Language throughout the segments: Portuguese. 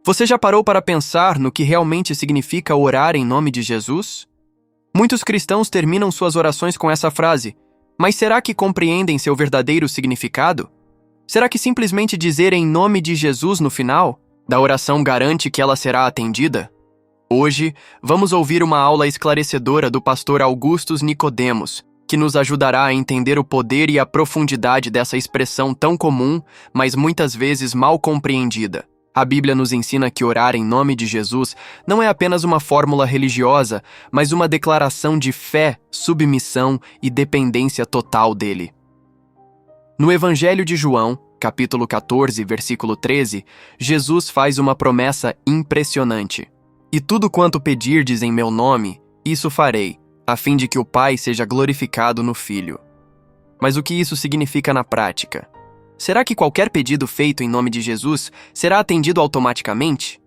Você já parou para pensar no que realmente significa orar em nome de Jesus? Muitos cristãos terminam suas orações com essa frase, mas será que compreendem seu verdadeiro significado? Será que simplesmente dizer em nome de Jesus no final da oração garante que ela será atendida? Hoje, vamos ouvir uma aula esclarecedora do pastor Augustus Nicodemos, que nos ajudará a entender o poder e a profundidade dessa expressão tão comum, mas muitas vezes mal compreendida. A Bíblia nos ensina que orar em nome de Jesus não é apenas uma fórmula religiosa, mas uma declaração de fé, submissão e dependência total dele. No Evangelho de João, capítulo 14, versículo 13, Jesus faz uma promessa impressionante. E tudo quanto pedirdes em meu nome, isso farei, a fim de que o Pai seja glorificado no Filho. Mas o que isso significa na prática? Será que qualquer pedido feito em nome de Jesus será atendido automaticamente?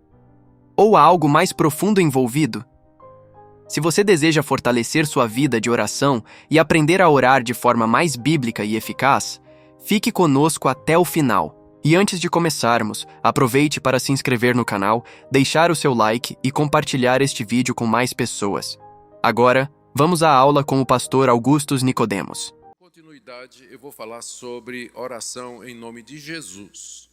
Ou há algo mais profundo envolvido? Se você deseja fortalecer sua vida de oração e aprender a orar de forma mais bíblica e eficaz, fique conosco até o final. E antes de começarmos, aproveite para se inscrever no canal, deixar o seu like e compartilhar este vídeo com mais pessoas. Agora, vamos à aula com o pastor Augustus Nicodemos. Continuidade, eu vou falar sobre oração em nome de Jesus.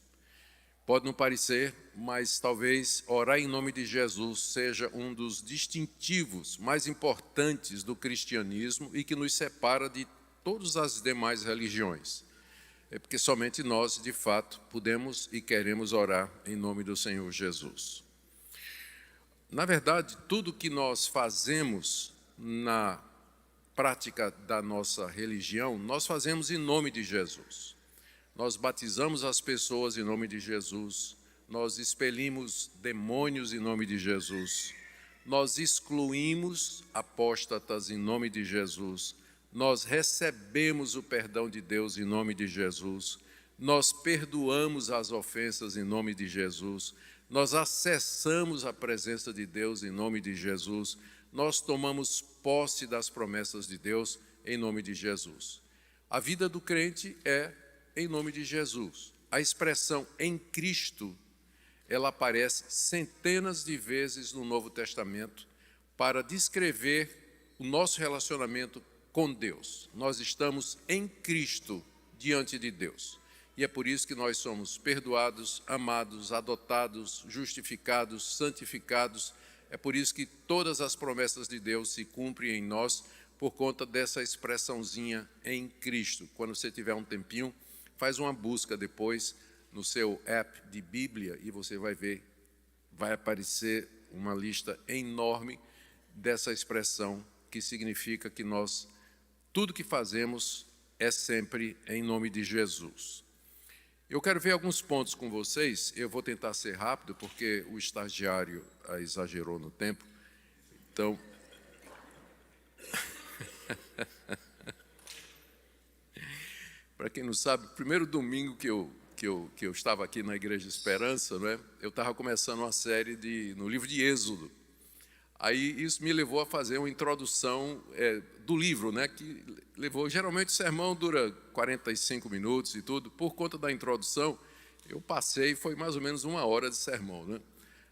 Pode não parecer, mas talvez orar em nome de Jesus seja um dos distintivos mais importantes do cristianismo e que nos separa de todas as demais religiões. É porque somente nós, de fato, podemos e queremos orar em nome do Senhor Jesus. Na verdade, tudo que nós fazemos na prática da nossa religião, nós fazemos em nome de Jesus. Nós batizamos as pessoas em nome de Jesus, nós expelimos demônios em nome de Jesus, nós excluímos apóstatas em nome de Jesus, nós recebemos o perdão de Deus em nome de Jesus, nós perdoamos as ofensas em nome de Jesus, nós acessamos a presença de Deus em nome de Jesus, nós tomamos posse das promessas de Deus em nome de Jesus. A vida do crente é em nome de Jesus. A expressão em Cristo, ela aparece centenas de vezes no Novo Testamento para descrever o nosso relacionamento com Deus. Nós estamos em Cristo diante de Deus. E é por isso que nós somos perdoados, amados, adotados, justificados, santificados. É por isso que todas as promessas de Deus se cumprem em nós por conta dessa expressãozinha em Cristo. Quando você tiver um tempinho, faz uma busca depois no seu app de Bíblia e você vai ver, vai aparecer uma lista enorme dessa expressão que significa que nós, tudo que fazemos é sempre em nome de Jesus. Eu quero ver alguns pontos com vocês, eu vou tentar ser rápido porque o estagiário exagerou no tempo, então... Para quem não sabe, primeiro domingo que eu estava aqui na Igreja Esperança, não é? Eu estava começando uma série no livro de Êxodo. Aí isso me levou a fazer uma introdução do livro, né? Que levou, geralmente o sermão dura 45 minutos e tudo. Por conta da introdução, eu passei, foi mais ou menos 1 hora de sermão, né?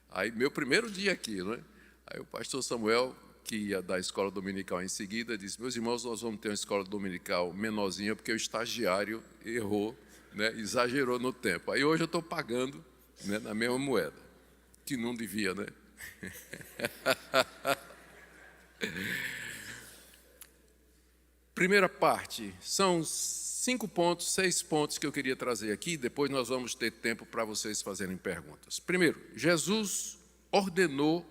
Aí meu primeiro dia aqui, né? Aí o pastor Samuel, que ia dar escola dominical em seguida, disse: meus irmãos, nós vamos ter uma escola dominical menorzinha, porque o estagiário errou, né, exagerou no tempo. Aí hoje eu estou pagando, né, na mesma moeda, que não devia, né? Primeira parte, são 5 pontos, 6 pontos que eu queria trazer aqui, depois nós vamos ter tempo para vocês fazerem perguntas. Primeiro, Jesus ordenou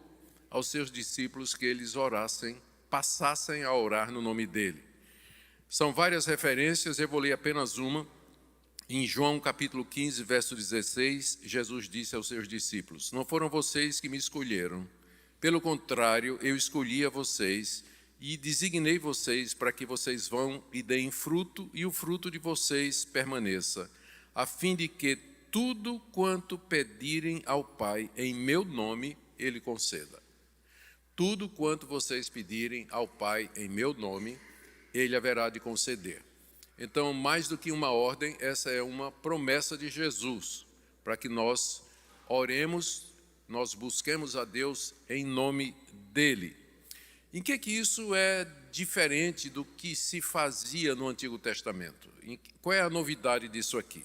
aos seus discípulos que eles orassem, passassem a orar no nome dele. São várias referências, eu vou ler apenas uma. Em João capítulo 15, verso 16, Jesus disse aos seus discípulos: não foram vocês que me escolheram, pelo contrário, eu escolhi a vocês e designei vocês para que vocês vão e deem fruto e o fruto de vocês permaneça, a fim de que tudo quanto pedirem ao Pai em meu nome, ele conceda. Tudo quanto vocês pedirem ao Pai em meu nome, ele haverá de conceder. Então, mais do que uma ordem, essa é uma promessa de Jesus, para que nós oremos nós busquemos a Deus em nome dele. Em que isso é diferente do que se fazia no Antigo Testamento? Qual é a novidade disso aqui?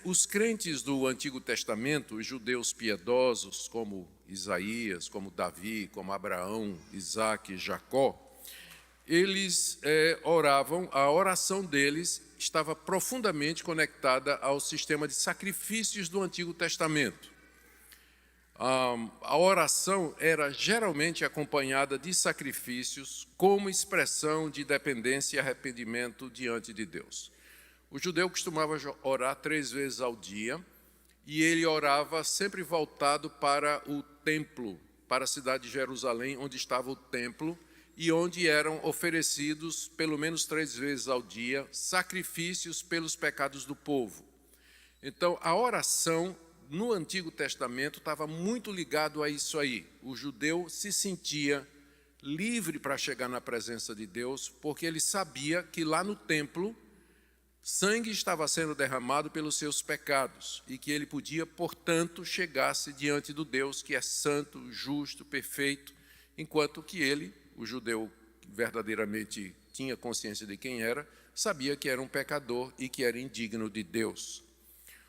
Os crentes do Antigo Testamento, os judeus piedosos, como Isaías, como Davi, como Abraão, Isaac e Jacó, eles oravam, a oração deles estava profundamente conectada ao sistema de sacrifícios do Antigo Testamento. A oração era geralmente acompanhada de sacrifícios como expressão de dependência e arrependimento diante de Deus. O judeu costumava orar 3 vezes ao dia e ele orava sempre voltado para o templo, para a cidade de Jerusalém, onde estava o templo e onde eram oferecidos, pelo menos 3 vezes ao dia, sacrifícios pelos pecados do povo. Então, a oração no Antigo Testamento estava muito ligado a isso aí. O judeu se sentia livre para chegar na presença de Deus, porque ele sabia que lá no templo sangue estava sendo derramado pelos seus pecados e que ele podia, portanto, chegar-se diante do Deus que é santo, justo, perfeito, enquanto que ele, o judeu que verdadeiramente tinha consciência de quem era, sabia que era um pecador e que era indigno de Deus.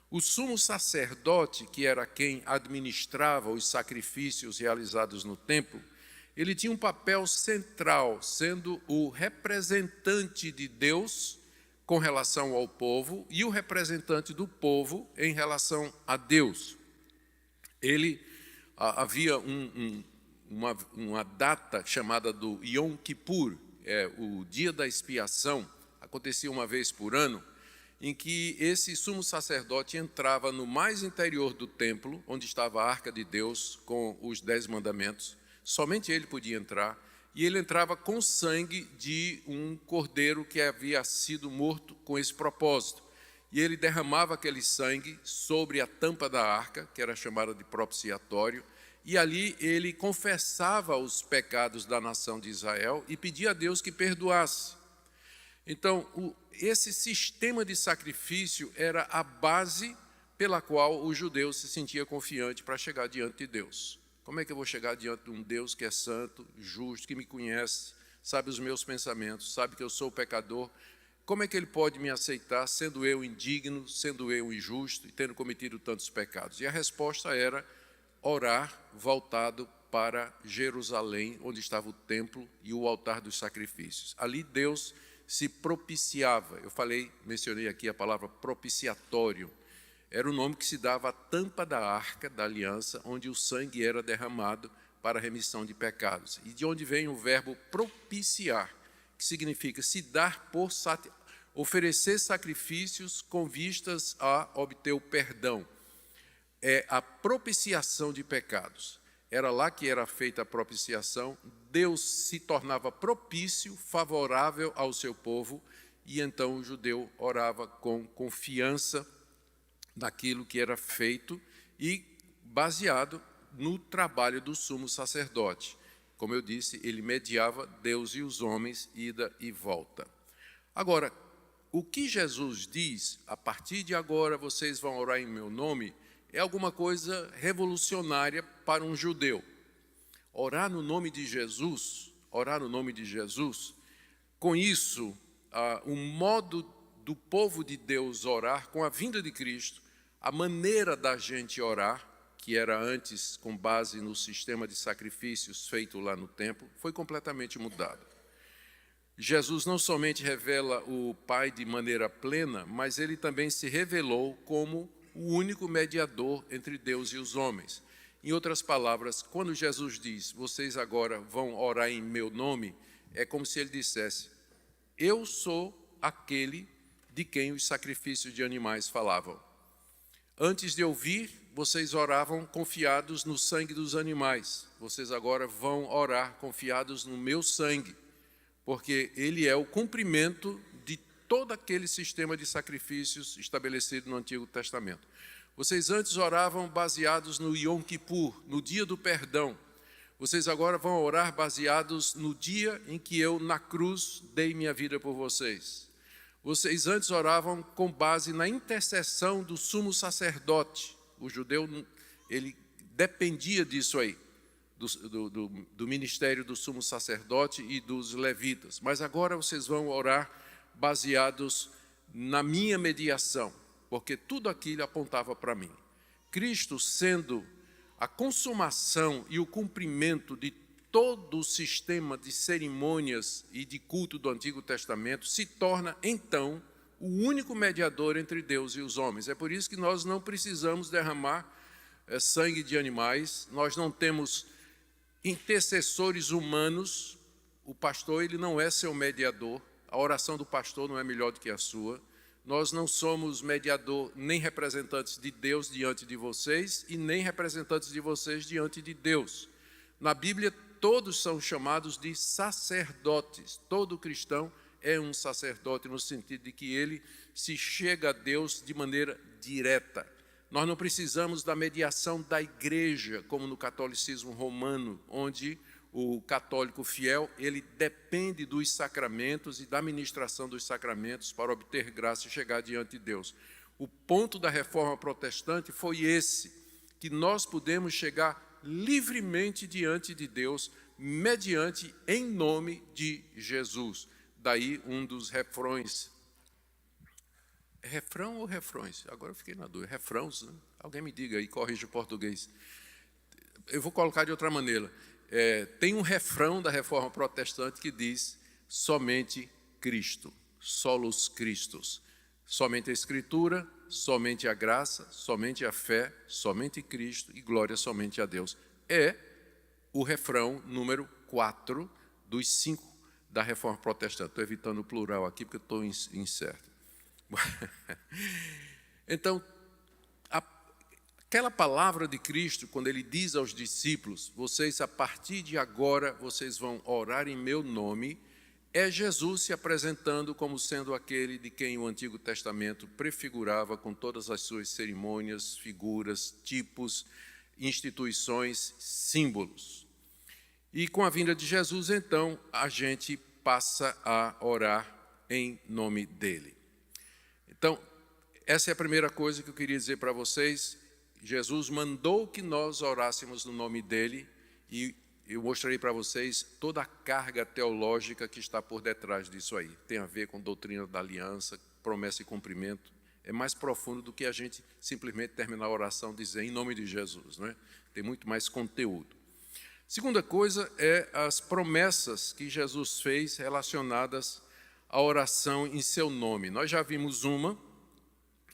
O sumo sacerdote, que era quem administrava os sacrifícios realizados no templo, ele tinha um papel central, sendo o representante de Deus com relação ao povo e o representante do povo em relação a Deus. Havia uma data chamada do Yom Kippur, o dia da expiação, acontecia uma vez por ano, em que esse sumo sacerdote entrava no mais interior do templo, onde estava a arca de Deus com os 10 mandamentos, somente ele podia entrar, e ele entrava com sangue de um cordeiro que havia sido morto com esse propósito. E ele derramava aquele sangue sobre a tampa da arca, que era chamada de propiciatório, e ali ele confessava os pecados da nação de Israel e pedia a Deus que perdoasse. Então, esse sistema de sacrifício era a base pela qual o judeu se sentia confiante para chegar diante de Deus. Como é que eu vou chegar diante de um Deus que é santo, justo, que me conhece, sabe os meus pensamentos, sabe que eu sou pecador? Como é que ele pode me aceitar, sendo eu indigno, sendo eu injusto e tendo cometido tantos pecados? E a resposta era orar voltado para Jerusalém, onde estava o templo e o altar dos sacrifícios. Ali Deus se propiciava. Mencionei aqui a palavra propiciatório. Era o nome que se dava à tampa da arca da aliança, onde o sangue era derramado para a remissão de pecados. E de onde vem o verbo propiciar, que significa se dar por oferecer sacrifícios com vistas a obter o perdão. É a propiciação de pecados. Era lá que era feita a propiciação, Deus se tornava propício, favorável ao seu povo, e então o judeu orava com confiança daquilo que era feito e baseado no trabalho do sumo sacerdote. Como eu disse, ele mediava Deus e os homens, ida e volta. Agora, o que Jesus diz, a partir de agora vocês vão orar em meu nome, é alguma coisa revolucionária para um judeu. Orar no nome de Jesus, com isso, o modo do povo de Deus orar, com a vinda de Cristo, a maneira da gente orar, que era antes com base no sistema de sacrifícios feito lá no templo, foi completamente mudado. Jesus não somente revela o Pai de maneira plena, mas ele também se revelou como o único mediador entre Deus e os homens. Em outras palavras, quando Jesus diz, vocês agora vão orar em meu nome, é como se ele dissesse, eu sou aquele de quem os sacrifícios de animais falavam. Antes de eu vir, vocês oravam confiados no sangue dos animais. Vocês agora vão orar confiados no meu sangue, porque ele é o cumprimento de todo aquele sistema de sacrifícios estabelecido no Antigo Testamento. Vocês antes oravam baseados no Yom Kippur, no dia do perdão. Vocês agora vão orar baseados no dia em que eu, na cruz, dei minha vida por vocês. Vocês antes oravam com base na intercessão do sumo sacerdote. O judeu, ele dependia disso aí, do ministério do sumo sacerdote e dos levitas. Mas agora vocês vão orar baseados na minha mediação, porque tudo aquilo apontava para mim. Cristo sendo a consumação e o cumprimento de todo o sistema de cerimônias e de culto do Antigo Testamento, se torna, então, o único mediador entre Deus e os homens. É por isso que nós não precisamos derramar sangue de animais, nós não temos intercessores humanos. O pastor, ele não é seu mediador, a oração do pastor não é melhor do que a sua. Nós não somos mediador nem representantes de Deus diante de vocês e nem representantes de vocês diante de Deus. Na Bíblia, todos são chamados de sacerdotes. Todo cristão é um sacerdote no sentido de que ele se chega a Deus de maneira direta. Nós não precisamos da mediação da igreja, como no catolicismo romano, onde o católico fiel, ele depende dos sacramentos e da ministração dos sacramentos para obter graça e chegar diante de Deus. O ponto da reforma protestante foi esse, que nós podemos chegar livremente diante de Deus, mediante, em nome de Jesus. Daí um dos refrões. É refrão ou refrões? Agora eu fiquei na dúvida. Refrãos, né? Alguém me diga aí, corrija o português. Eu vou colocar de outra maneira. Tem um refrão da reforma protestante que diz: somente Cristo, solos Christus. Somente a Escritura, somente a graça, somente a fé, somente Cristo e glória somente a Deus. É o refrão número 4 dos 5 da reforma protestante. Estou evitando o plural aqui porque estou incerto. Então, aquela palavra de Cristo, quando ele diz aos discípulos: vocês, a partir de agora, vocês vão orar em meu nome, é Jesus se apresentando como sendo aquele de quem o Antigo Testamento prefigurava com todas as suas cerimônias, figuras, tipos, instituições, símbolos. E com a vinda de Jesus, então, a gente passa a orar em nome dele. Então, essa é a primeira coisa que eu queria dizer para vocês. Jesus mandou que nós orássemos no nome dele e eu mostrarei para vocês toda a carga teológica que está por detrás disso aí. Tem a ver com doutrina da aliança, promessa e cumprimento. É mais profundo do que a gente simplesmente terminar a oração e dizer em nome de Jesus, né? Tem muito mais conteúdo. Segunda coisa é as promessas que Jesus fez relacionadas à oração em seu nome. Nós já vimos uma,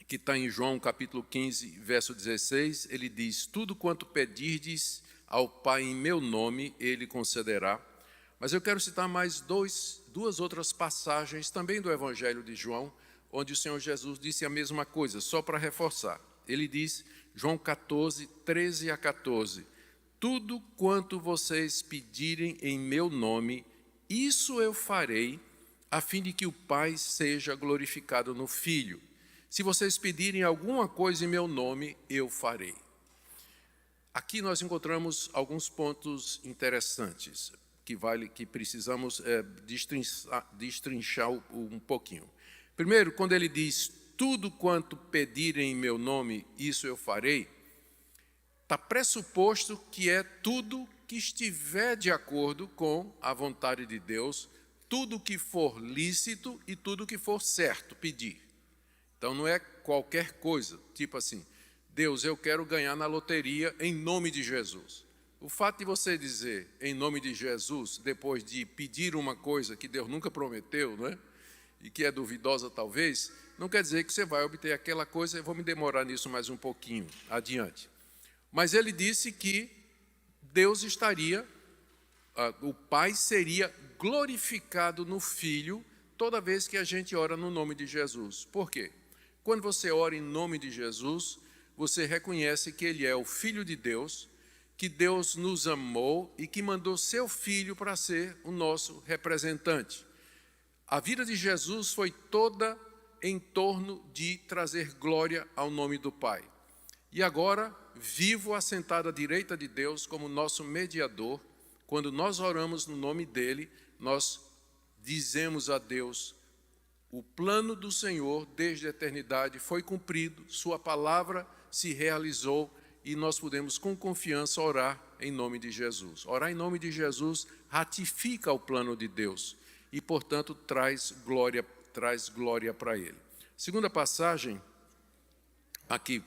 que está em João capítulo 15, verso 16, ele diz: tudo quanto pedirdes ao Pai em meu nome, ele concederá. Mas eu quero citar mais duas outras passagens também do Evangelho de João, onde o Senhor Jesus disse a mesma coisa, só para reforçar. Ele diz, João 14, 13 a 14, tudo quanto vocês pedirem em meu nome, isso eu farei, a fim de que o Pai seja glorificado no Filho. Se vocês pedirem alguma coisa em meu nome, eu farei. Aqui nós encontramos alguns pontos interessantes que precisamos destrinchar um pouquinho. Primeiro, quando ele diz, tudo quanto pedirem em meu nome, isso eu farei, está pressuposto que é tudo que estiver de acordo com a vontade de Deus, tudo que for lícito e tudo que for certo pedir. Então não é qualquer coisa, tipo assim, Deus, eu quero ganhar na loteria em nome de Jesus. O fato de você dizer em nome de Jesus, depois de pedir uma coisa que Deus nunca prometeu, não é? E que é duvidosa talvez, não quer dizer que você vai obter aquela coisa. Eu vou me demorar nisso mais um pouquinho adiante. Mas ele disse que Deus estaria, o Pai seria glorificado no Filho toda vez que a gente ora no nome de Jesus. Por quê? Quando você ora em nome de Jesus, você reconhece que Ele é o Filho de Deus, que Deus nos amou e que mandou seu Filho para ser o nosso representante. A vida de Jesus foi toda em torno de trazer glória ao nome do Pai. E agora, vivo assentado à direita de Deus como nosso mediador, quando nós oramos no nome dEle, nós dizemos a Deus, o plano do Senhor desde a eternidade foi cumprido, sua palavra se realizou e nós podemos com confiança orar em nome de Jesus. Orar em nome de Jesus ratifica o plano de Deus e, portanto, traz glória para Ele. Segunda passagem, aqui,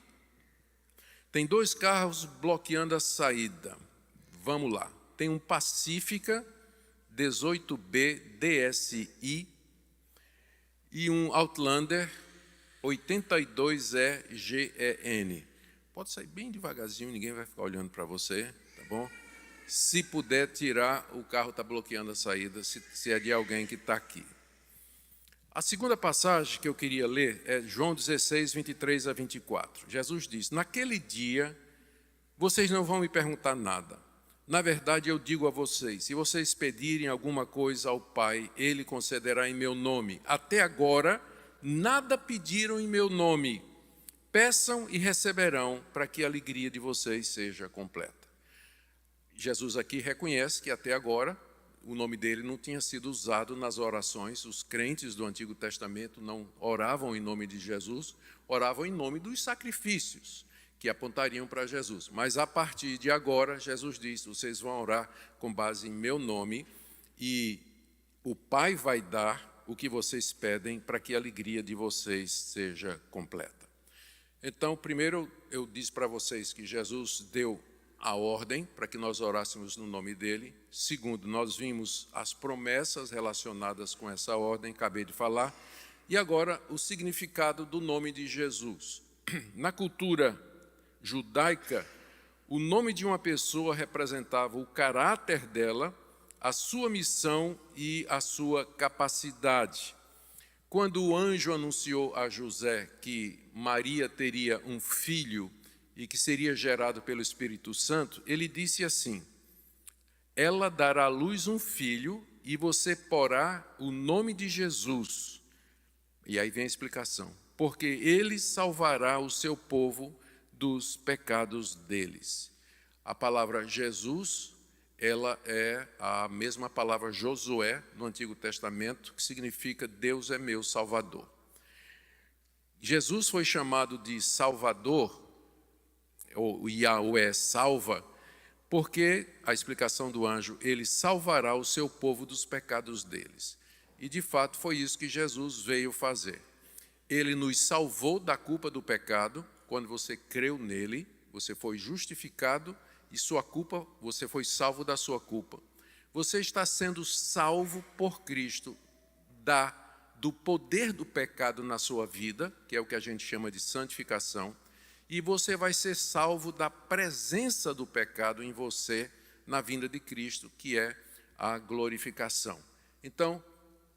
tem 2 carros bloqueando a saída. Vamos lá. Tem um Pacifica 18B DSI e um Outlander 82E GEN. Pode sair bem devagarzinho, ninguém vai ficar olhando para você, tá bom? Se puder tirar, o carro está bloqueando a saída, se é de alguém que está aqui. A segunda passagem que eu queria ler é João 16, 23 a 24. Jesus diz: naquele dia, vocês não vão me perguntar nada. Na verdade, eu digo a vocês, se vocês pedirem alguma coisa ao Pai, Ele concederá em meu nome. Até agora, nada pediram em meu nome. Peçam e receberão, para que a alegria de vocês seja completa. Jesus aqui reconhece que até agora o nome dele não tinha sido usado nas orações. Os crentes do Antigo Testamento não oravam em nome de Jesus, oravam em nome dos sacrifícios que apontariam para Jesus. Mas a partir de agora, Jesus diz: vocês vão orar com base em meu nome e o Pai vai dar o que vocês pedem para que a alegria de vocês seja completa. Então, primeiro, eu disse para vocês que Jesus deu a ordem para que nós orássemos no nome dele. Segundo, nós vimos as promessas relacionadas com essa ordem, acabei de falar. E agora, o significado do nome de Jesus. Na cultura judaica, o nome de uma pessoa representava o caráter dela, a sua missão e a sua capacidade. Quando o anjo anunciou a José que Maria teria um filho e que seria gerado pelo Espírito Santo, ele disse assim: ela dará à luz um filho e você porá o nome de Jesus. E aí vem a explicação: porque ele salvará o seu povo dos pecados deles. A palavra Jesus, ela é a mesma palavra Josué no Antigo Testamento, que significa Deus é meu Salvador. Jesus foi chamado de Salvador, ou Yahweh salva, porque a explicação do anjo, ele salvará o seu povo dos pecados deles. E de fato foi isso que Jesus veio fazer. Ele nos salvou da culpa do pecado. Quando você creu nele, você foi justificado e sua culpa, você foi salvo da sua culpa. Você está sendo salvo por Cristo do poder do pecado na sua vida, que é o que a gente chama de santificação, e você vai ser salvo da presença do pecado em você na vinda de Cristo, que é a glorificação. Então,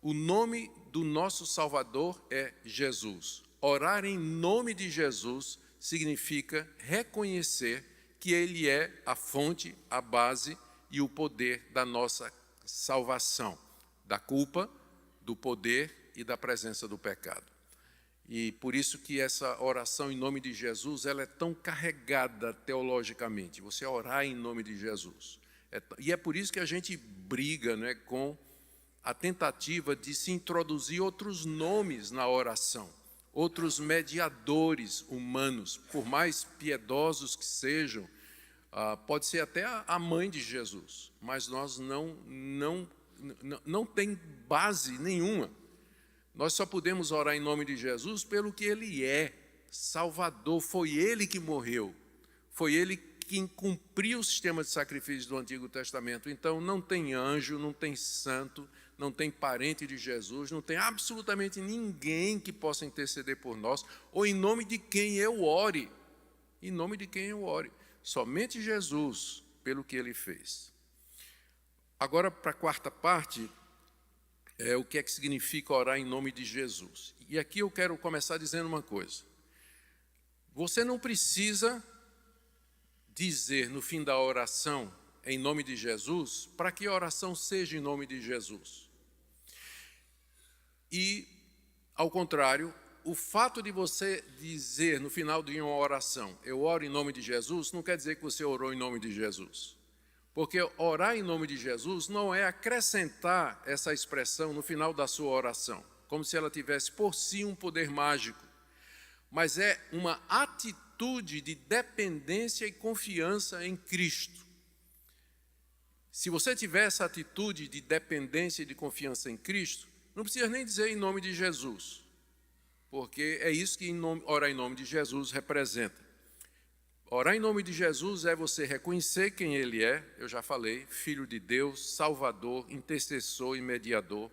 o nome do nosso Salvador é Jesus. Orar em nome de Jesus significa reconhecer que Ele é a fonte, a base e o poder da nossa salvação, da culpa, do poder e da presença do pecado. E por isso que essa oração em nome de Jesus, ela é tão carregada teologicamente, você orar em nome de Jesus. E é por isso que a gente briga, né, com a tentativa de se introduzir outros nomes na oração, outros mediadores humanos, por mais piedosos que sejam, pode ser até a mãe de Jesus, mas nós não tem base nenhuma. Nós só podemos orar em nome de Jesus pelo que Ele é, Salvador. Foi Ele que morreu, foi Ele que cumpriu o sistema de sacrifício do Antigo Testamento. Então não tem anjo, não tem santo, não tem parente de Jesus, não tem absolutamente ninguém que possa interceder por nós, ou em nome de quem eu ore, em nome de quem eu ore. Somente Jesus, pelo que Ele fez. Agora, para a quarta parte, o que é que significa orar em nome de Jesus. E aqui eu quero começar dizendo uma coisa. Você não precisa dizer no fim da oração, em nome de Jesus, para que a oração seja em nome de Jesus. E, ao contrário, o fato de você dizer no final de uma oração, eu oro em nome de Jesus, não quer dizer que você orou em nome de Jesus. Porque orar em nome de Jesus não é acrescentar essa expressão no final da sua oração, como se ela tivesse por si um poder mágico, mas é uma atitude atitude de dependência e confiança em Cristo. Se você tiver essa atitude de dependência e de confiança em Cristo, não precisa nem dizer em nome de Jesus, porque é isso que orar em nome de Jesus representa. Orar em nome de Jesus é você reconhecer quem Ele é, eu já falei, Filho de Deus, Salvador, intercessor e mediador.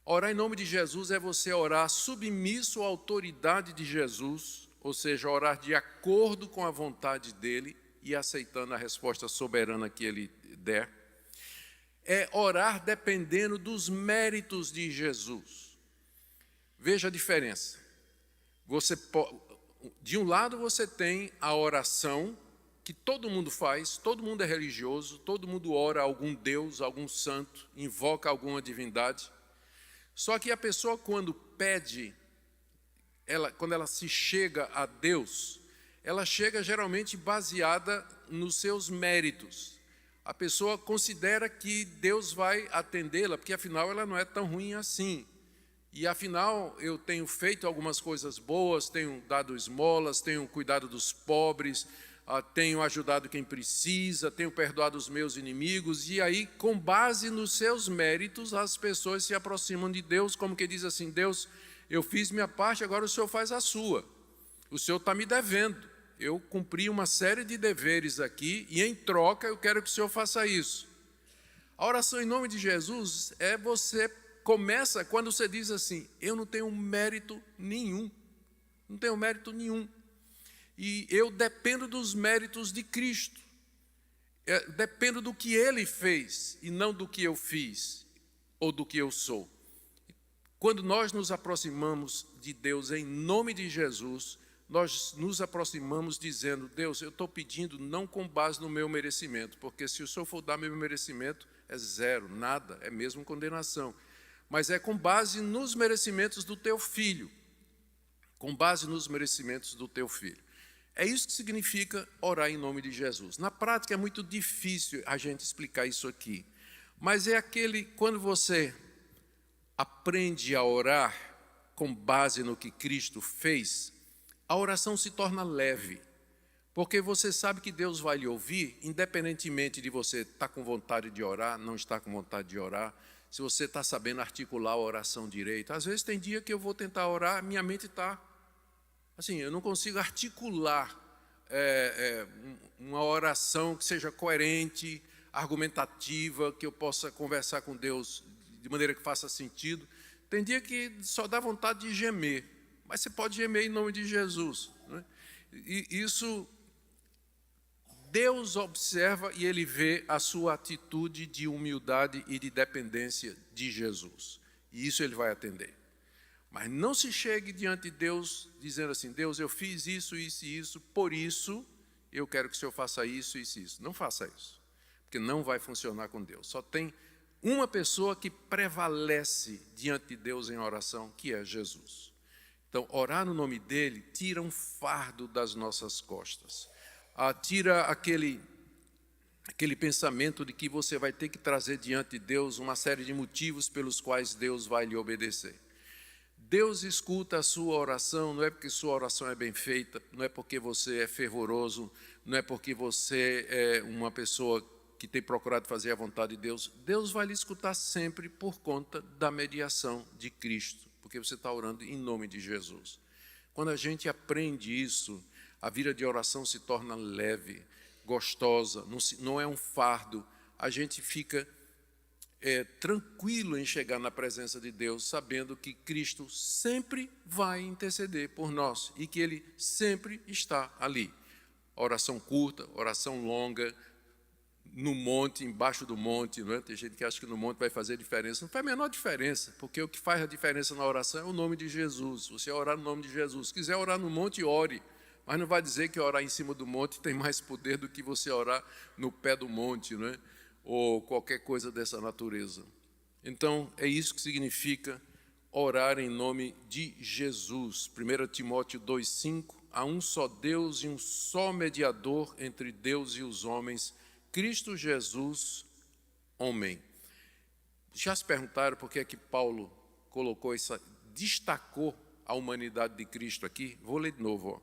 Orar em nome de Jesus é você orar submisso à autoridade de Jesus, ou seja, orar de acordo com a vontade dEle e aceitando a resposta soberana que Ele der. É orar dependendo dos méritos de Jesus. Veja a diferença. De um lado você tem a oração, que todo mundo faz, todo mundo é religioso, todo mundo ora a algum Deus, algum santo, invoca alguma divindade. Só que a pessoa quando pede, quando ela se chega a Deus, ela chega geralmente baseada nos seus méritos. A pessoa considera que Deus vai atendê-la, porque afinal ela não é tão ruim assim. E afinal eu tenho feito algumas coisas boas, tenho dado esmolas, tenho cuidado dos pobres, tenho ajudado quem precisa, tenho perdoado os meus inimigos. E aí, com base nos seus méritos, as pessoas se aproximam de Deus, como que diz assim: Deus, eu fiz minha parte, agora o Senhor faz a sua. O Senhor está me devendo. Eu cumpri uma série de deveres aqui e em troca eu quero que o Senhor faça isso. A oração em nome de Jesus começa quando você diz assim: eu não tenho mérito nenhum, não tenho mérito nenhum. E eu dependo dos méritos de Cristo. Dependo do que Ele fez e não do que eu fiz ou do que eu sou. Quando nós nos aproximamos de Deus em nome de Jesus, nós nos aproximamos dizendo: Deus, eu estou pedindo não com base no meu merecimento, porque se o Senhor for dar meu merecimento, é zero, nada, é mesmo condenação. Mas é com base nos merecimentos do teu Filho. Com base nos merecimentos do teu Filho. É isso que significa orar em nome de Jesus. Na prática é muito difícil a gente explicar isso aqui. Mas é quando você aprende a orar com base no que Cristo fez, a oração se torna leve. Porque você sabe que Deus vai lhe ouvir, independentemente de você estar com vontade de orar, não estar com vontade de orar, se você está sabendo articular a oração direito. Às vezes tem dia que eu vou tentar orar, minha mente está assim, eu não consigo articular uma oração que seja coerente, argumentativa, que eu possa conversar com Deus de maneira que faça sentido. Tem dia que só dá vontade de gemer, mas você pode gemer em nome de Jesus, né? E isso Deus observa e Ele vê a sua atitude de humildade e de dependência de Jesus. E isso Ele vai atender. Mas não se chegue diante de Deus dizendo assim: Deus, eu fiz isso, isso e isso, por isso eu quero que o Senhor faça isso, isso e isso. Não faça isso, porque não vai funcionar com Deus. Só tem uma pessoa que prevalece diante de Deus em oração, que é Jesus. Então, orar no nome dEle tira um fardo das nossas costas. Tira aquele pensamento de que você vai ter que trazer diante de Deus uma série de motivos pelos quais Deus vai lhe obedecer. Deus escuta a sua oração, não é porque sua oração é bem feita, não é porque você é fervoroso, não é porque você é uma pessoa que tem procurado fazer a vontade de Deus. Deus vai lhe escutar sempre por conta da mediação de Cristo, porque você está orando em nome de Jesus. Quando a gente aprende isso, a vida de oração se torna leve, gostosa, não é um fardo. A gente fica tranquilo em chegar na presença de Deus, sabendo que Cristo sempre vai interceder por nós e que Ele sempre está ali. Oração curta, oração longa, no monte, embaixo do monte, não é? Tem gente que acha que no monte vai fazer diferença. Não faz a menor diferença, porque o que faz a diferença na oração é o nome de Jesus. Você orar no nome de Jesus. Se quiser orar no monte, ore. Mas não vai dizer que orar em cima do monte tem mais poder do que você orar no pé do monte, não é? Ou qualquer coisa dessa natureza. Então, é isso que significa orar em nome de Jesus. 1 Timóteo 2,5: há um só Deus e um só mediador entre Deus e os homens, Cristo Jesus, homem. Já se perguntaram por que é que Paulo destacou a humanidade de Cristo aqui? Vou ler de novo.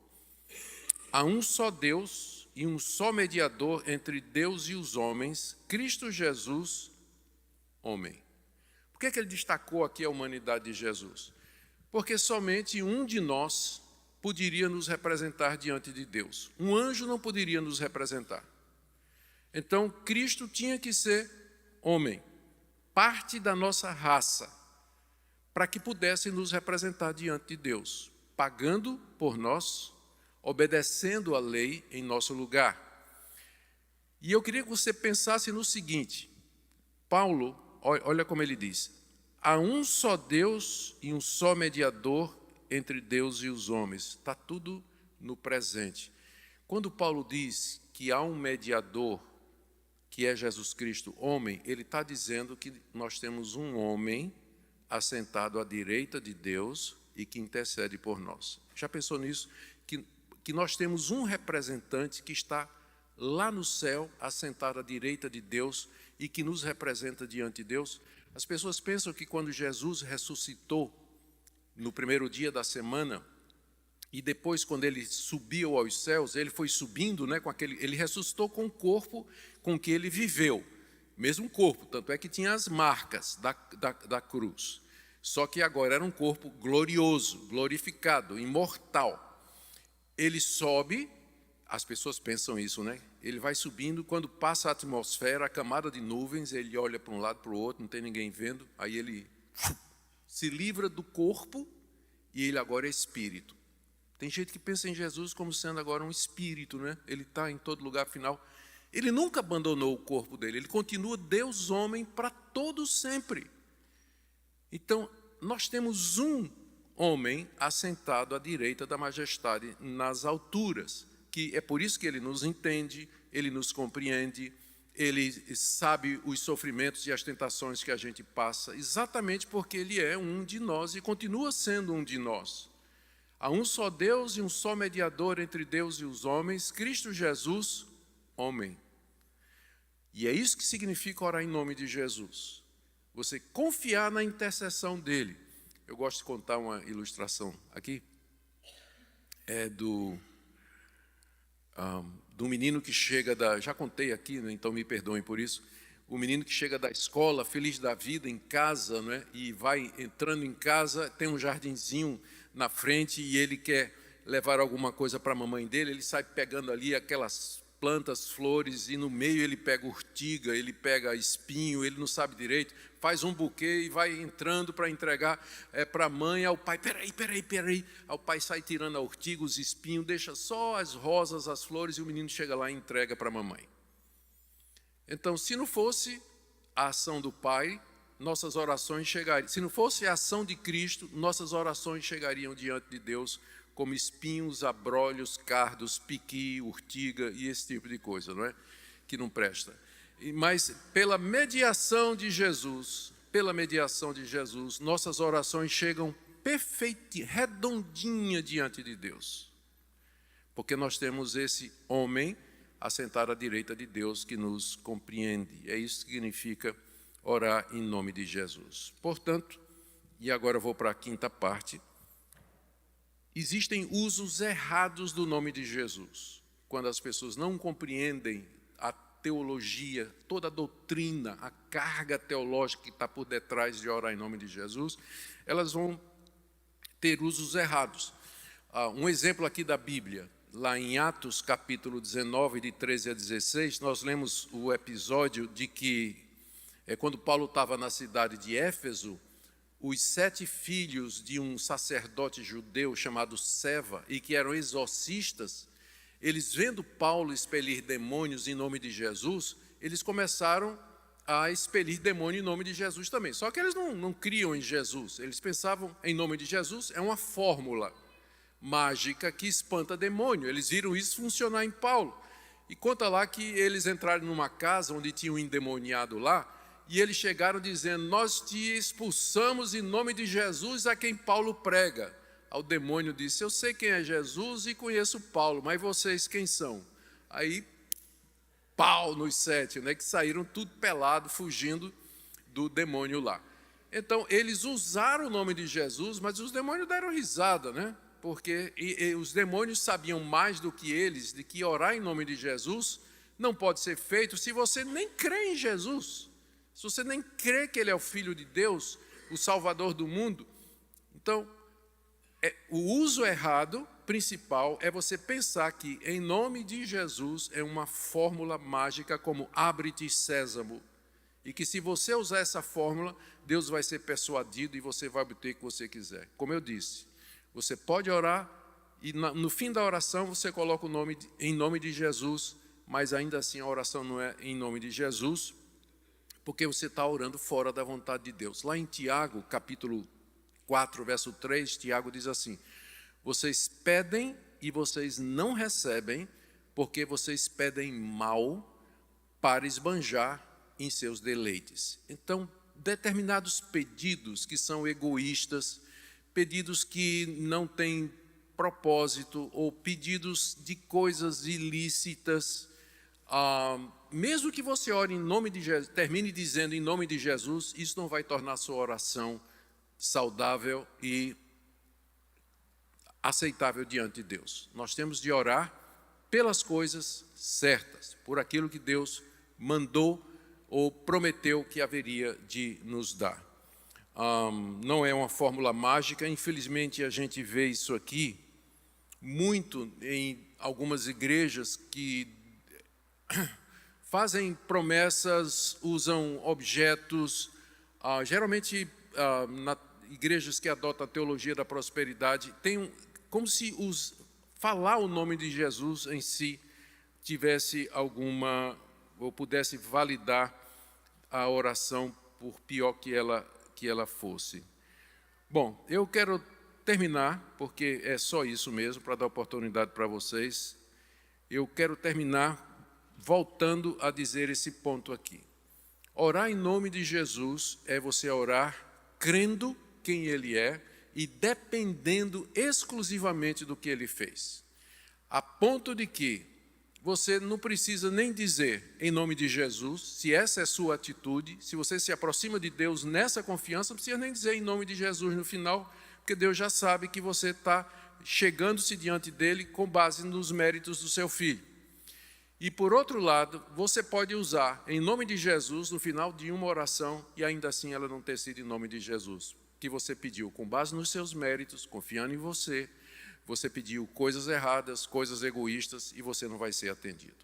há um só Deus e um só mediador entre Deus e os homens, Cristo Jesus, homem. Por que ele destacou aqui a humanidade de Jesus? Porque somente um de nós poderia nos representar diante de Deus. Um anjo não poderia nos representar. Então, Cristo tinha que ser homem, parte da nossa raça, para que pudesse nos representar diante de Deus, pagando por nós, obedecendo a lei em nosso lugar. E eu queria que você pensasse no seguinte: Paulo, olha como ele diz: há um só Deus e um só mediador entre Deus e os homens. Está tudo no presente. Quando Paulo diz que há um mediador, que é Jesus Cristo, homem, ele está dizendo que nós temos um homem assentado à direita de Deus e que intercede por nós. Já pensou nisso? Que nós temos um representante que está lá no céu, assentado à direita de Deus e que nos representa diante de Deus. As pessoas pensam que quando Jesus ressuscitou no primeiro dia da semana e depois quando ele subiu aos céus, ele foi subindo, né, ele ressuscitou com o corpo com que ele viveu, mesmo corpo, tanto é que tinha as marcas da cruz. Só que agora era um corpo glorioso, glorificado, imortal. Ele sobe, as pessoas pensam isso, né? Ele vai subindo, quando passa a atmosfera, a camada de nuvens, ele olha para um lado, para o outro, não tem ninguém vendo, aí ele se livra do corpo e ele agora é espírito. Tem gente que pensa em Jesus como sendo agora um espírito, né? Ele está em todo lugar, afinal. Ele nunca abandonou o corpo dele, ele continua Deus homem para todo sempre. Então, nós temos um homem assentado à direita da majestade nas alturas, que é por isso que ele nos entende, ele nos compreende, ele sabe os sofrimentos e as tentações que a gente passa, exatamente porque ele é um de nós e continua sendo um de nós. Há um só Deus e um só mediador entre Deus e os homens, Cristo Jesus, homem. E é isso que significa orar em nome de Jesus. Você confiar na intercessão dele. Eu gosto de contar uma ilustração aqui. É do menino que chega já contei aqui, né, então me perdoem por isso. O menino que chega da escola, feliz da vida, em casa, né, e vai entrando em casa, tem um jardinzinho na frente e ele quer levar alguma coisa para a mamãe dele, ele sai pegando ali aquelas plantas, flores, e no meio ele pega urtiga, ele pega espinho, ele não sabe direito, faz um buquê e vai entrando para entregar para a mãe, ao pai, peraí, ao pai sai tirando a urtiga, os espinhos, deixa só as rosas, as flores, e o menino chega lá e entrega para a mamãe. Então, se não fosse a ação do pai, nossas orações chegariam, se não fosse a ação de Cristo, nossas orações chegariam diante de Deus como espinhos, abrolhos, cardos, piqui, urtiga e esse tipo de coisa, não é? Que não presta. Mas pela mediação de Jesus, nossas orações chegam perfeitinha, redondinha diante de Deus. Porque nós temos esse homem assentado à direita de Deus que nos compreende. É isso que significa orar em nome de Jesus. Portanto, e agora eu vou para a quinta parte, existem usos errados do nome de Jesus. Quando as pessoas não compreendem a teologia, toda a doutrina, a carga teológica que está por detrás de orar em nome de Jesus, elas vão ter usos errados. Um exemplo aqui da Bíblia, lá em Atos capítulo 19, de 13 a 16, nós lemos o episódio de que, quando Paulo estava na cidade de Éfeso, os 7 filhos de um sacerdote judeu chamado Seva, e que eram exorcistas, eles vendo Paulo expelir demônios em nome de Jesus, eles começaram a expelir demônio em nome de Jesus também. Só que eles não criam em Jesus, eles pensavam em nome de Jesus, é uma fórmula mágica que espanta demônio. Eles viram isso funcionar em Paulo. E conta lá que eles entraram numa casa onde tinha um endemoniado lá, e eles chegaram dizendo: nós te expulsamos em nome de Jesus a quem Paulo prega. O demônio disse: eu sei quem é Jesus e conheço Paulo, mas vocês quem são? Aí, pau nos 7, né, que saíram tudo pelado, fugindo do demônio lá. Então, eles usaram o nome de Jesus, mas os demônios deram risada, né? porque os demônios sabiam mais do que eles de que orar em nome de Jesus não pode ser feito se você nem crê em Jesus, se você nem crê que Ele é o Filho de Deus, o Salvador do mundo. Então, o uso errado principal é você pensar que em nome de Jesus é uma fórmula mágica como abre-te sésamo, e que se você usar essa fórmula, Deus vai ser persuadido e você vai obter o que você quiser. Como eu disse, você pode orar e no fim da oração você coloca o nome em nome de Jesus, mas ainda assim a oração não é em nome de Jesus, porque você está orando fora da vontade de Deus. Lá em Tiago, capítulo 4, verso 3, Tiago diz assim: vocês pedem e vocês não recebem, porque vocês pedem mal para esbanjar em seus deleites. Então, determinados pedidos que são egoístas, pedidos que não têm propósito, ou pedidos de coisas ilícitas, mesmo que você ore em nome de Jesus, termine dizendo em nome de Jesus, isso não vai tornar a sua oração saudável e aceitável diante de Deus. Nós temos de orar pelas coisas certas, por aquilo que Deus mandou ou prometeu que haveria de nos dar. Não é uma fórmula mágica, infelizmente a gente vê isso aqui muito em algumas igrejas que fazem promessas, usam objetos, geralmente igrejas que adotam a teologia da prosperidade, tem como se falar o nome de Jesus em si tivesse alguma, ou pudesse validar a oração, por pior que ela fosse. Bom, eu quero terminar, porque é só isso mesmo, para dar oportunidade para vocês. Eu quero terminar voltando a dizer esse ponto aqui. Orar em nome de Jesus é você orar crendo quem Ele é e dependendo exclusivamente do que Ele fez. A ponto de que você não precisa nem dizer em nome de Jesus, se essa é a sua atitude, se você se aproxima de Deus nessa confiança, não precisa nem dizer em nome de Jesus no final, porque Deus já sabe que você está chegando-se diante dEle com base nos méritos do seu Filho. E por outro lado, você pode usar em nome de Jesus no final de uma oração e ainda assim ela não ter sido em nome de Jesus, que você pediu com base nos seus méritos, confiando em você, você pediu coisas erradas, coisas egoístas e você não vai ser atendido.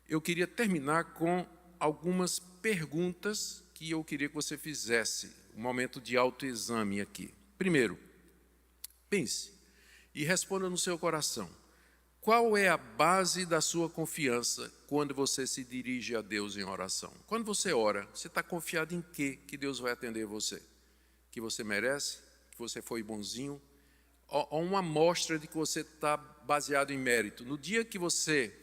Eu queria terminar com algumas perguntas que eu queria que você fizesse, um momento de autoexame aqui. Primeiro, pense e responda no seu coração. Qual é a base da sua confiança quando você se dirige a Deus em oração? Quando você ora, você está confiado em quê que Deus vai atender você? Que você merece? Que você foi bonzinho? Ou uma amostra de que você está baseado em mérito? No dia que você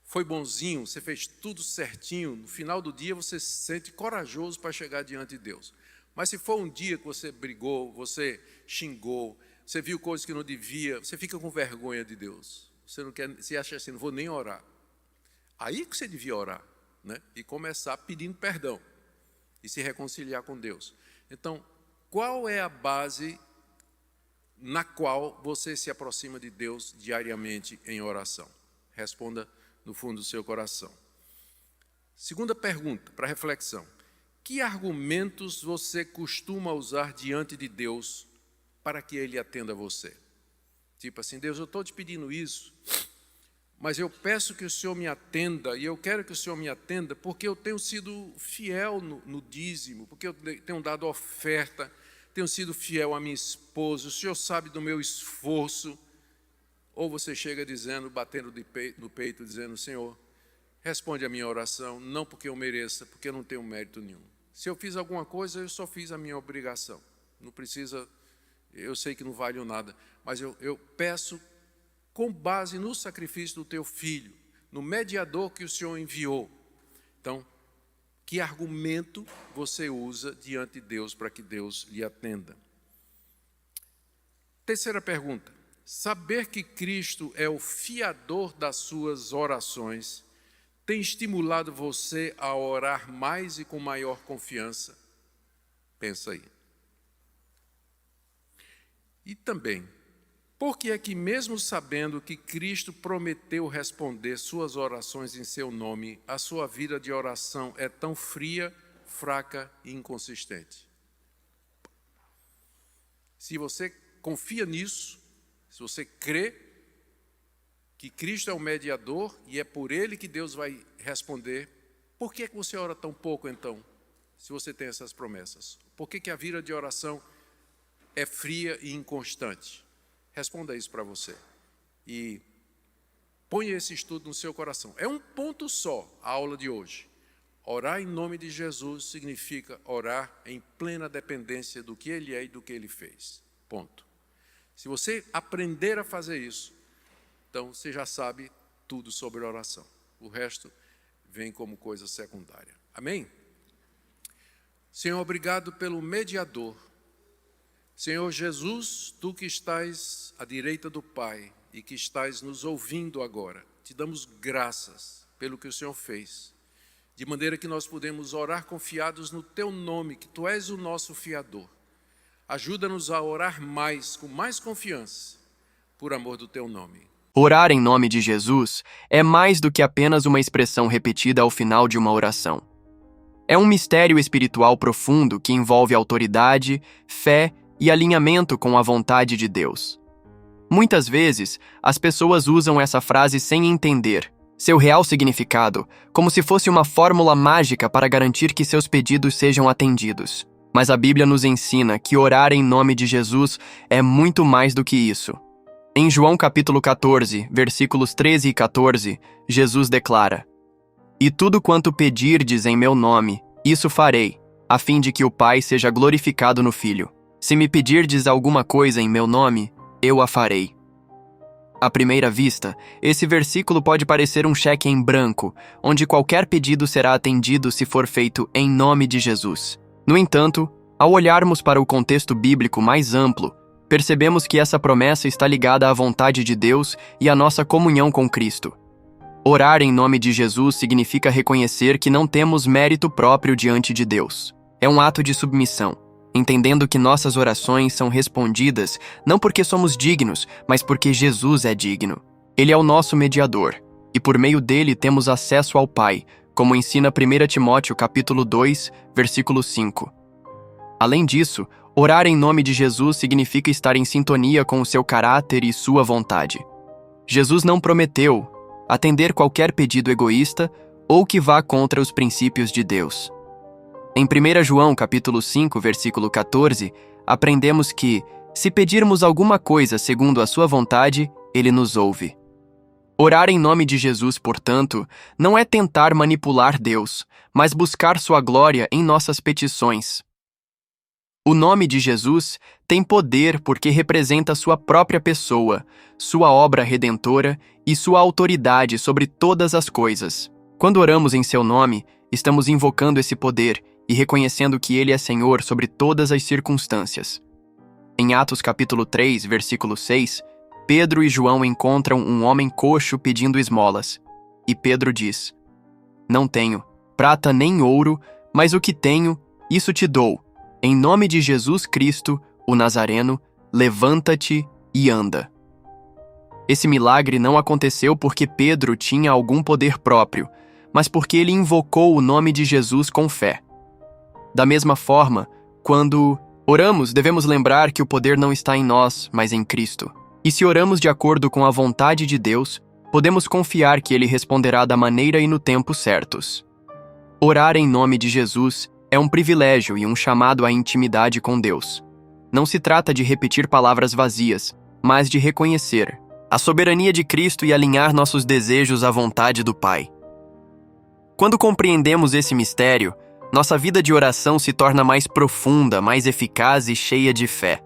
foi bonzinho, você fez tudo certinho, no final do dia você se sente corajoso para chegar diante de Deus. Mas se for um dia que você brigou, você xingou, você viu coisas que não devia, você fica com vergonha de Deus. Você não quer, você acha assim, não vou nem orar. Aí que você devia orar, né? E começar pedindo perdão e se reconciliar com Deus. Então, qual é a base na qual você se aproxima de Deus diariamente em oração? Responda no fundo do seu coração. Segunda pergunta, para reflexão. Que argumentos você costuma usar diante de Deus para que Ele atenda você? Tipo assim, Deus, eu estou te pedindo isso, mas eu peço que o Senhor me atenda, e eu quero que o Senhor me atenda, porque eu tenho sido fiel no dízimo, porque eu tenho dado oferta, tenho sido fiel à minha esposa, o Senhor sabe do meu esforço. Ou você chega dizendo, batendo no peito, dizendo, Senhor, responde a minha oração, não porque eu mereça, porque eu não tenho mérito nenhum. Se eu fiz alguma coisa, eu só fiz a minha obrigação. Não precisa, eu sei que não vale nada, mas eu peço com base no sacrifício do teu filho, no mediador que o Senhor enviou. Então, que argumento você usa diante de Deus para que Deus lhe atenda? Terceira pergunta. Saber que Cristo é o fiador das suas orações tem estimulado você a orar mais e com maior confiança? Pensa aí. E também, Por que é que, mesmo sabendo que Cristo prometeu responder suas orações em seu nome, a sua vida de oração é tão fria, fraca e inconsistente? Se você confia nisso, se você crê que Cristo é o mediador e é por ele que Deus vai responder, por que é que você ora tão pouco então, se você tem essas promessas? Por que a vida de oração é fria e inconstante? Responda isso para você. E ponha esse estudo no seu coração. É um ponto só a aula de hoje. Orar em nome de Jesus significa orar em plena dependência do que Ele é e do que Ele fez. Ponto. Se você aprender a fazer isso, então você já sabe tudo sobre oração. O resto vem como coisa secundária. Amém? Senhor, obrigado pelo mediador. Senhor Jesus, Tu que estás à direita do Pai e que estás nos ouvindo agora, te damos graças pelo que o Senhor fez, de maneira que nós podemos orar confiados no Teu nome, que Tu és o nosso fiador. Ajuda-nos a orar mais, com mais confiança, por amor do Teu nome. Orar em nome de Jesus é mais do que apenas uma expressão repetida ao final de uma oração. É um mistério espiritual profundo que envolve autoridade, fé e alinhamento com a vontade de Deus. Muitas vezes, as pessoas usam essa frase sem entender seu real significado, como se fosse uma fórmula mágica para garantir que seus pedidos sejam atendidos. Mas a Bíblia nos ensina que orar em nome de Jesus é muito mais do que isso. Em João capítulo 14, versículos 13 e 14, Jesus declara: "E tudo quanto pedirdes em meu nome, isso farei, a fim de que o Pai seja glorificado no Filho. Se me pedirdes alguma coisa em meu nome, eu a farei." À primeira vista, esse versículo pode parecer um cheque em branco, onde qualquer pedido será atendido se for feito em nome de Jesus. No entanto, ao olharmos para o contexto bíblico mais amplo, percebemos que essa promessa está ligada à vontade de Deus e à nossa comunhão com Cristo. Orar em nome de Jesus significa reconhecer que não temos mérito próprio diante de Deus. É um ato de submissão, entendendo que nossas orações são respondidas não porque somos dignos, mas porque Jesus é digno. Ele é o nosso mediador, e por meio dele temos acesso ao Pai, como ensina 1 Timóteo capítulo 2, versículo 5. Além disso, orar em nome de Jesus significa estar em sintonia com o seu caráter e sua vontade. Jesus não prometeu atender qualquer pedido egoísta ou que vá contra os princípios de Deus. Em 1 João capítulo 5, versículo 14, aprendemos que, se pedirmos alguma coisa segundo a sua vontade, ele nos ouve. Orar em nome de Jesus, portanto, não é tentar manipular Deus, mas buscar sua glória em nossas petições. O nome de Jesus tem poder porque representa sua própria pessoa, sua obra redentora e sua autoridade sobre todas as coisas. Quando oramos em seu nome, estamos invocando esse poder e reconhecendo que Ele é Senhor sobre todas as circunstâncias. Em Atos capítulo 3, versículo 6, Pedro e João encontram um homem coxo pedindo esmolas. E Pedro diz: "Não tenho prata nem ouro, mas o que tenho, isso te dou. Em nome de Jesus Cristo, o Nazareno, levanta-te e anda." Esse milagre não aconteceu porque Pedro tinha algum poder próprio, mas porque ele invocou o nome de Jesus com fé. Da mesma forma, quando oramos, devemos lembrar que o poder não está em nós, mas em Cristo. E se oramos de acordo com a vontade de Deus, podemos confiar que Ele responderá da maneira e no tempo certos. Orar em nome de Jesus é um privilégio e um chamado à intimidade com Deus. Não se trata de repetir palavras vazias, mas de reconhecer a soberania de Cristo e alinhar nossos desejos à vontade do Pai. Quando compreendemos esse mistério, nossa vida de oração se torna mais profunda, mais eficaz e cheia de fé.